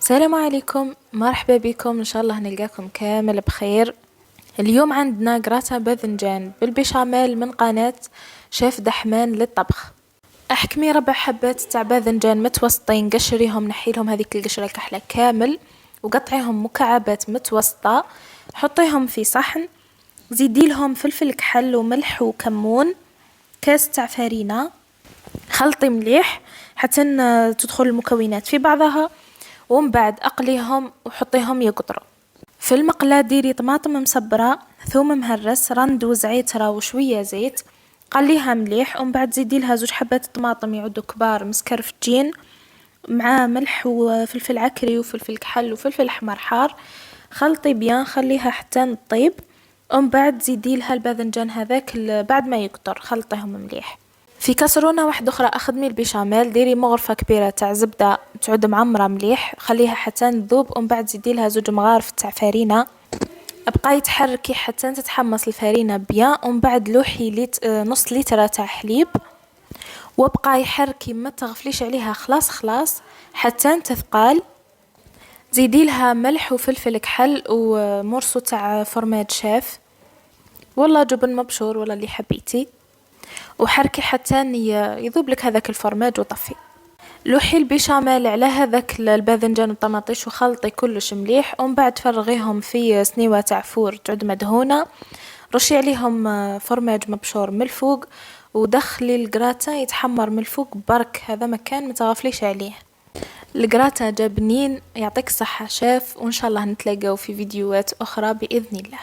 السلام عليكم، مرحبا بكم. ان شاء الله نلقاكم كامل بخير. اليوم عندنا قراصة باذنجان بالبيشاميل من قناة شيف دحمان للطبخ. احكمي 4 حبات تاع باذنجان متوسطين، قشريهم، نحيلهم هذيك القشرة الكحلة كامل، وقطعيهم مكعبات متوسطة. حطيهم في صحن، زيدي لهم فلفل كحل وملح وكمون، كاس تاع فرينة. خلطي مليح حتى تدخل المكونات في بعضها، ومن بعد اقليهم وحطيهم يقطروا. في المقلاة ديري طماطم مصبرة، ثوم مهرس، رند وزعترة وشوية زيت. قليها مليح، ومن بعد زيدي لها 2 حبات طماطم يعدوا كبار مسكرفتين، مع ملح وفلفل عكري وفلفل كحل وفلفل احمر حار. خلطي بيان، خليها حتى تطيب، ومن بعد زيدي لها الباذنجان هذاك بعد ما يقطر، خلطيهم مليح. في كسرونة واحدة أخرى أخدمي البيشاميل، ديري مغرفة كبيرة تاع زبدة تعود معمرة مليح، خليها حتى تذوب، ومن بعد زيدي لها 2 مغارف تاع فرينة. ابقاي تحركي حتى تتحمص الفرينة بيان، ومن بعد لوحي نص لتر تاع حليب، وابقاي حركي ما تغفليش عليها خلاص خلاص حتى تثقال. زيدي لها ملح وفلفل كحل ومرصو تاع فرماج شاف، والله جبن مبشور ولا اللي حبيتي، وحركي حتى يذوب لك هذاك الفرماج وطفي. لوحي البيشاميل على هذاك الباذنجان والطماطيش وخلطي كلش مليح، ومن بعد فرغيهم في سنيوة تاع فور تعود مدهونة، رشي عليهم فرماج مبشور من الفوق، ودخلي القراطة يتحمر من الفوق برك، هذا مكان متغفليش عليه. القراطة جا بنين، يعطيك الصحة شاف، وإن شاء الله نتلاقاو في فيديوهات أخرى بإذن الله.